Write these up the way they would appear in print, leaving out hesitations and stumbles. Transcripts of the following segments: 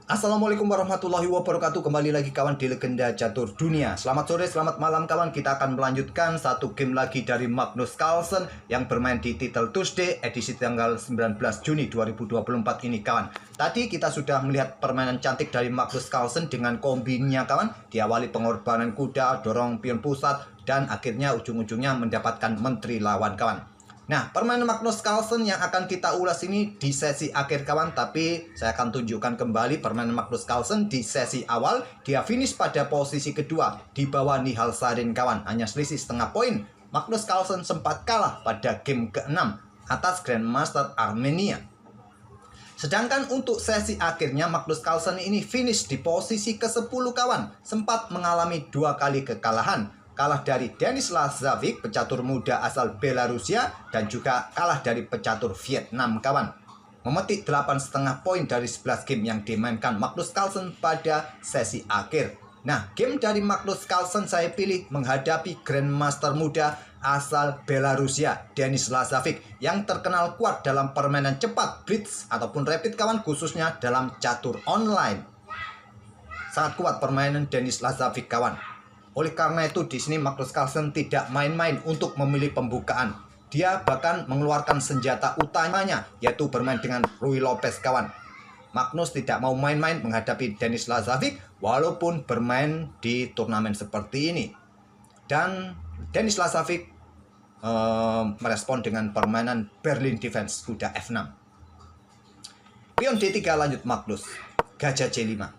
Assalamualaikum warahmatullahi wabarakatuh. Kembali lagi kawan di Legenda Catur Dunia. Selamat sore, selamat malam kawan. Kita akan melanjutkan satu game lagi dari Magnus Carlsen yang bermain di Title Tuesday edisi tanggal 19 Juni 2024 ini kawan. Tadi kita sudah melihat permainan cantik dari Magnus Carlsen dengan kombinnya kawan. Diawali pengorbanan kuda, dorong pion pusat, dan akhirnya ujung-ujungnya mendapatkan menteri lawan kawan. Nah, permainan Magnus Carlsen yang akan kita ulas ini di sesi akhir kawan. Tapi saya akan tunjukkan kembali permainan Magnus Carlsen di sesi awal. Dia finish pada posisi kedua di bawah Nihal Sarin kawan. Hanya selisih setengah poin. Magnus Carlsen sempat kalah pada game ke-6 atas Grandmaster Armenia. Sedangkan untuk sesi akhirnya Magnus Carlsen ini finish di posisi ke-10 kawan. Sempat mengalami 2 kali kekalahan. Kalah dari Denis Lazavic, pecatur muda asal Belarusia, dan juga kalah dari pecatur Vietnam kawan. Memetik 8,5 poin dari 11 game yang dimainkan Magnus Carlsen pada sesi akhir. Nah, game dari Magnus Carlsen saya pilih menghadapi Grandmaster muda asal Belarusia, Denis Lazavic, yang terkenal kuat dalam permainan cepat, blitz, ataupun rapid kawan, khususnya dalam catur online. Sangat kuat permainan Denis Lazavic kawan. Oleh karena itu di sini Magnus Carlsen tidak main-main untuk memilih pembukaan. Dia bahkan mengeluarkan senjata utamanya, yaitu bermain dengan Ruy Lopez kawan. Magnus tidak mau main-main menghadapi Denis Lazavic walaupun bermain di turnamen seperti ini. Dan Denis Lazavic merespon dengan permainan Berlin Defense kuda F6. Pion D3 lanjut Magnus. Gajah C5.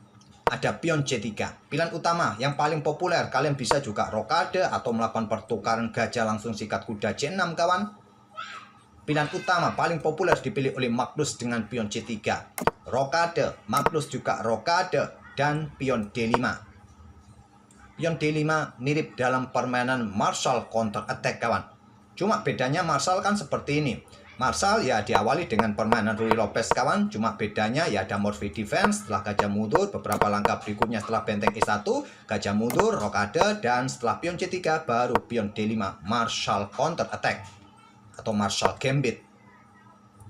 Ada pion C3, pilihan utama yang paling populer. Kalian bisa juga rokade atau melakukan pertukaran gajah langsung sikat kuda C6 kawan. Pilihan utama paling populer dipilih oleh Magnus dengan pion C3. Rokade, Magnus juga rokade, dan pion D5. Pion D5 mirip dalam permainan Marshall counter attack kawan. Cuma bedanya Marshall kan seperti ini. Marshall ya diawali dengan permainan Ruy Lopez kawan. Cuma bedanya ya ada Morphe Defense, setelah gajah mundur, beberapa langkah berikutnya setelah benteng E1, gajah mundur, rokade, dan setelah pion C3 baru pion D5, Marshall counter attack atau Marshall gambit.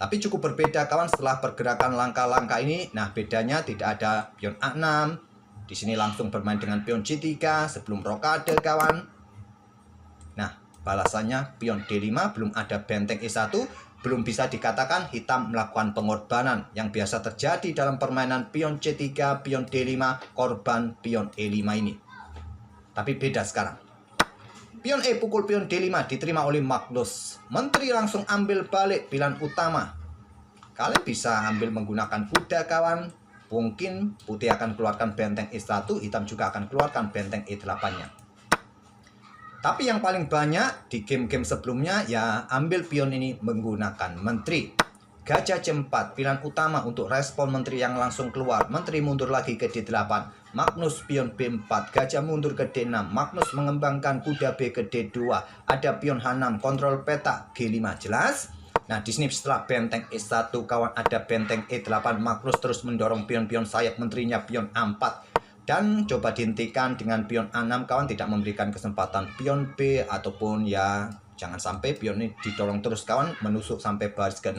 Tapi cukup berbeda kawan setelah pergerakan langkah-langkah ini. Nah, bedanya tidak ada pion A6. Di sini langsung bermain dengan pion C3 sebelum rokade kawan. Nah, balasannya pion D5 belum ada benteng E1. Belum bisa dikatakan hitam melakukan pengorbanan yang biasa terjadi dalam permainan pion C3, pion D5, korban pion E5 ini. Tapi beda sekarang. Pion E pukul pion D5 diterima oleh Magnus. Menteri langsung ambil balik pilihan utama. Kalian bisa ambil menggunakan kuda kawan. Mungkin putih akan keluarkan benteng E1, hitam juga akan keluarkan benteng E8-nya. Tapi yang paling banyak di game-game sebelumnya ya ambil pion ini menggunakan menteri. Gajah C4, pilihan utama untuk respon menteri yang langsung keluar. Menteri mundur lagi ke D8. Magnus pion B4, gajah mundur ke D6. Magnus mengembangkan kuda B ke D2. Ada pion H6, kontrol peta G5 jelas. Nah, di sini setelah benteng E1 kawan ada benteng E8. Magnus terus mendorong pion-pion sayap menterinya pion A4. Dan coba dihentikan dengan pion A6 kawan, tidak memberikan kesempatan pion B ataupun ya jangan sampai pion ini didorong terus kawan menusuk sampai baris ke-6.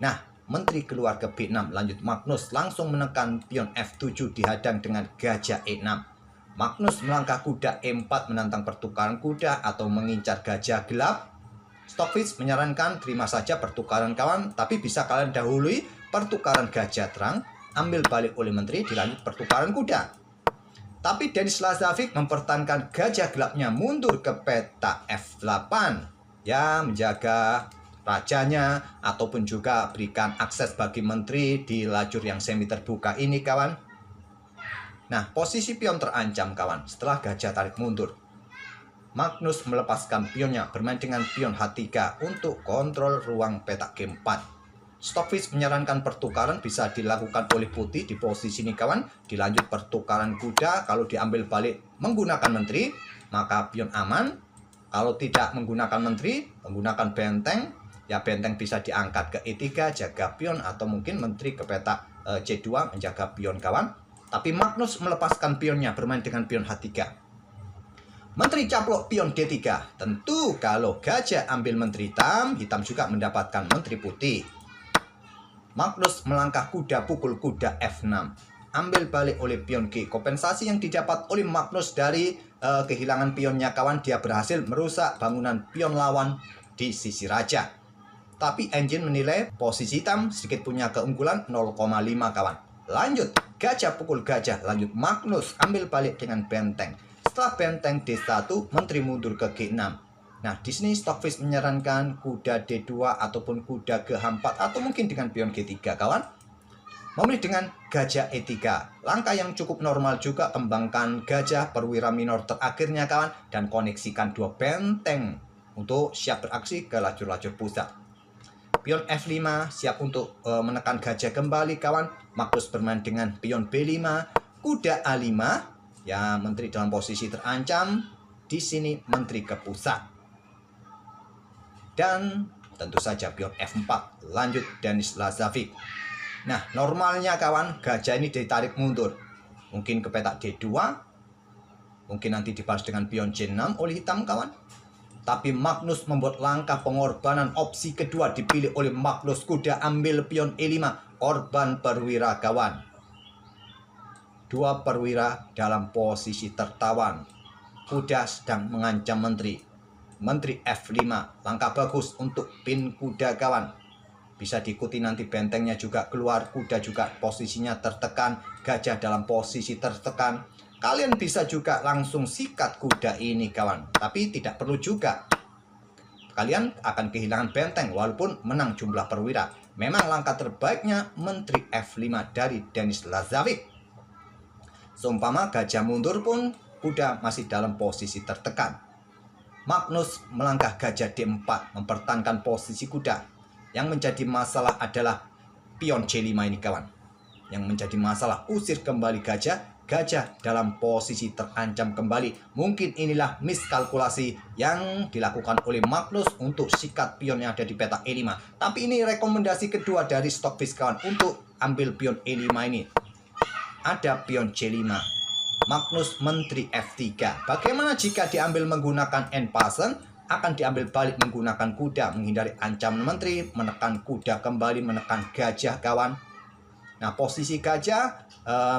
Nah, menteri keluar ke B6, lanjut Magnus langsung menekan pion F7 dihadang dengan gajah E6. Magnus melangkah kuda E4 menantang pertukaran kuda atau mengincar gajah gelap. Stockfish menyarankan terima saja pertukaran kawan, tapi bisa kalian dahului pertukaran gajah terang, ambil balik oleh menteri dilanjut pertukaran kuda. Tapi Denis Lazavic mempertahankan gajah gelapnya mundur ke peta F8. Ya, menjaga rajanya ataupun juga berikan akses bagi menteri di lajur yang semi terbuka ini kawan. Nah, posisi pion terancam kawan setelah gajah tarik mundur. Magnus melepaskan pionnya bermain dengan pion H3 untuk kontrol ruang peta G4. Stockfish menyarankan pertukaran bisa dilakukan oleh putih di posisi ini kawan. Dilanjut pertukaran kuda, kalau diambil balik menggunakan menteri, maka pion aman. Kalau tidak menggunakan menteri, menggunakan benteng, ya benteng bisa diangkat ke E3, jaga pion, atau mungkin menteri ke peta C2, menjaga pion kawan. Tapi Magnus melepaskan pionnya bermain dengan pion H3. Menteri caplok pion D3. Tentu kalau gajah ambil menteri hitam, hitam juga mendapatkan menteri putih. Magnus melangkah kuda pukul kuda F6. ambil balik oleh pion G. Kompensasi yang didapat oleh Magnus dari kehilangan pionnya kawan, dia berhasil merusak bangunan pion lawan di sisi raja. Tapi engine menilai posisi hitam sedikit punya keunggulan 0,5 kawan. Lanjut, gajah pukul gajah. Lanjut, Magnus ambil balik dengan benteng. Setelah benteng D1, menteri mundur ke G6. Nah, di sini Stockfish menyarankan kuda D2 ataupun kuda G4 atau mungkin dengan pion G3 kawan. Memilih dengan gajah E3. Langkah yang cukup normal juga, kembangkan gajah perwira minor terakhirnya kawan dan koneksikan dua benteng untuk siap beraksi ke lajur-lajur pusat. Pion F5 siap untuk menekan gajah kembali kawan. Magnus bermain dengan pion B5, kuda A5. Ya, menteri dalam posisi terancam. Di sini menteri ke pusat. Dan tentu saja pion F4. Lanjut Denis Lazarevic. Nah, normalnya kawan, gajah ini ditarik mundur. Mungkin ke petak D2. Mungkin nanti dibalas dengan pion C6 oleh hitam kawan. Tapi Magnus membuat langkah pengorbanan. Opsi kedua dipilih oleh Magnus. Kuda ambil pion E5. Korban perwira kawan. Dua perwira dalam posisi tertawan. Kuda sedang mengancam menteri. Menteri F5. Langkah bagus untuk pin kuda kawan. Bisa diikuti nanti bentengnya juga keluar. Kuda juga posisinya tertekan. Gajah dalam posisi tertekan. Kalian bisa juga langsung sikat kuda ini kawan. Tapi tidak perlu juga. Kalian akan kehilangan benteng walaupun menang jumlah perwira. Memang langkah terbaiknya menteri F5 dari Denis Lazarevic. Seumpama gajah mundur pun kuda masih dalam posisi tertekan. Magnus melangkah gajah D4 mempertahankan posisi kuda. Yang menjadi masalah adalah pion C5 ini kawan. Yang menjadi masalah usir kembali gajah. Gajah dalam posisi terancam kembali. Mungkin inilah miskalkulasi yang dilakukan oleh Magnus untuk sikat pion yang ada di petak E5. Tapi ini rekomendasi kedua dari Stockfish kawan untuk ambil pion E5 ini. Ada pion C5. Magnus menteri F3. Bagaimana jika diambil menggunakan en passant? Akan diambil balik menggunakan kuda, menghindari ancaman menteri, menekan kuda kembali, menekan gajah kawan. Nah, posisi gajah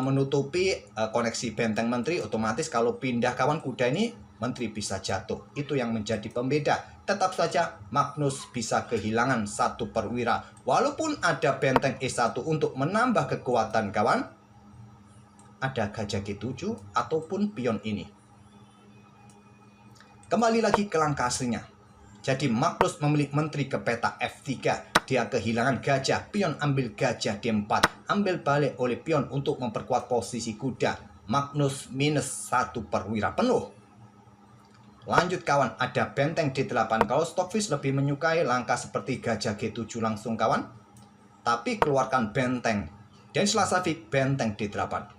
menutupi koneksi benteng menteri. Otomatis kalau pindah kawan kuda ini, menteri bisa jatuh. Itu yang menjadi pembeda. Tetap saja Magnus bisa kehilangan satu perwira. Walaupun ada benteng E1 untuk menambah kekuatan kawan, ada gajah G7 ataupun pion ini. Kembali lagi ke langkah aslinya. Jadi Magnus memilih menteri ke petak F3. Dia kehilangan gajah. Pion ambil gajah D4. Ambil balik oleh pion untuk memperkuat posisi kuda. Magnus minus satu perwira penuh. Lanjut kawan, ada benteng D8. Kalau Stockfish lebih menyukai langkah seperti gajah G7 langsung kawan. Tapi keluarkan benteng. Dan Lazarevic benteng D8.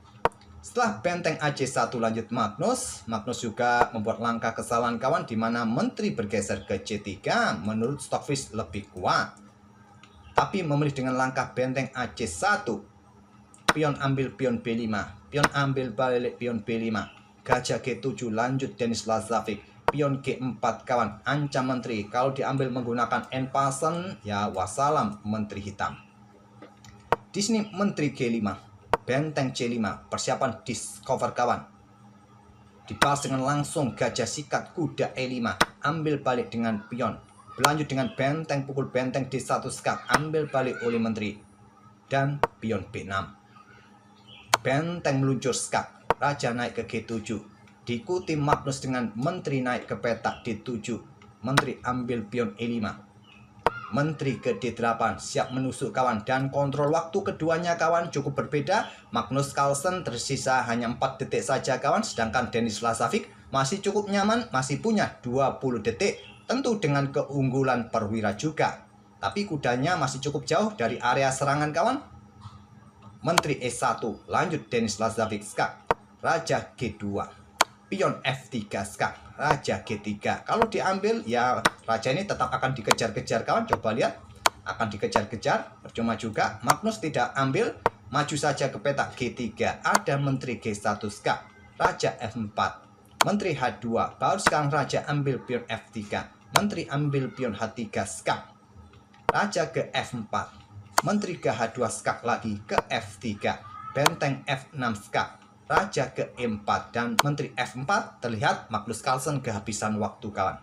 Setelah benteng AC1 lanjut Magnus. Magnus juga membuat langkah kesalahan kawan, di mana menteri bergeser ke C3. Menurut Stockfish lebih kuat. Tapi memilih dengan langkah benteng AC1. Pion ambil pion B5. Pion ambil balik pion B5. Gajah G7 lanjut Denis Lazarevic. Pion G4 kawan, ancam menteri. Kalau diambil menggunakan en passant, ya wassalam menteri hitam. Di sini menteri G5. Benteng C5, persiapan discover kawan. Dibalas dengan langsung gajah sikat kuda E5. Ambil balik dengan pion. Berlanjut dengan benteng pukul benteng D1 skak. Ambil balik oleh menteri. Dan pion B6. Benteng meluncur skak. Raja naik ke G7. Diikuti Magnus dengan menteri naik ke petak D7. Menteri ambil pion E5. Menteri ke D8 siap menusuk kawan. Dan kontrol waktu keduanya kawan cukup berbeda. Magnus Carlsen tersisa hanya 4 detik saja kawan. Sedangkan Denis Lazarevic masih cukup nyaman. Masih punya 20 detik. Tentu dengan keunggulan perwira juga. Tapi kudanya masih cukup jauh dari area serangan kawan. Menteri E1. Lanjut Denis Lazarevic skak. Raja G2. Pion F3 skak. Raja G3. Kalau diambil ya raja ini tetap akan dikejar-kejar kawan. Coba lihat. Akan dikejar-kejar. Percuma juga. Magnus tidak ambil. Maju saja ke petak G3. Ada menteri G1 skak. Raja F4. Menteri H2. Baru sekarang raja ambil pion F3. Menteri ambil pion H3 skak. Raja ke F4. Menteri ke H2 skak lagi ke F3. benteng F6 skak, raja ke E4 dan menteri F4. Terlihat Magnus Carlsen kehabisan waktu kawan.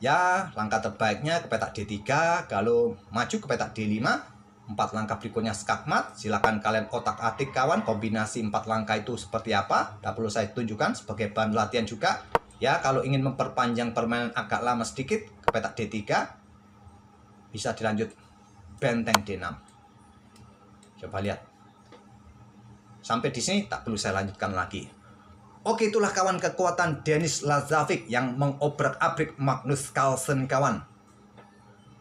Ya, langkah terbaiknya ke petak D3, kalau maju ke petak D5, 4 langkah berikutnya skak mat. Silakan kalian otak-atik kawan, kombinasi 4 langkah itu seperti apa. Tak perlu saya tunjukkan sebagai bahan latihan juga. Ya, kalau ingin memperpanjang permainan agak lama sedikit ke petak D3, bisa dilanjut benteng D6. Coba lihat. Sampai di sini tak perlu saya lanjutkan lagi. Oke, itulah kawan kekuatan Denis Lazovic yang mengobrak-abrik Magnus Carlsen kawan.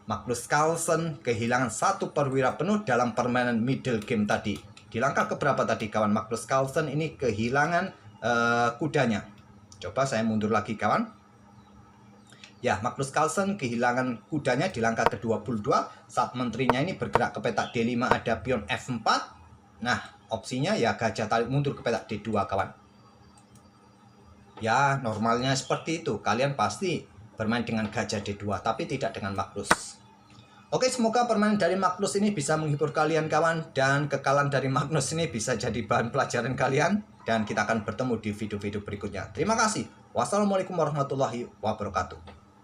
Magnus Carlsen kehilangan 1 perwira penuh dalam permainan middle game tadi. Di langkah keberapa tadi kawan Magnus Carlsen ini kehilangan kudanya. Coba saya mundur lagi kawan. Ya, Magnus Carlsen kehilangan kudanya di langkah ke-22 saat menterinya ini bergerak ke petak D5 ada pion F4. Nah, opsinya ya gajah tarik mundur ke petak D2 kawan. Ya, normalnya seperti itu. Kalian pasti bermain dengan gajah D2, tapi tidak dengan Magnus. Oke, semoga permainan dari Magnus ini bisa menghibur kalian kawan. Dan kekalahan dari Magnus ini bisa jadi bahan pelajaran kalian. Dan kita akan bertemu di video-video berikutnya. Terima kasih. Wassalamualaikum warahmatullahi wabarakatuh.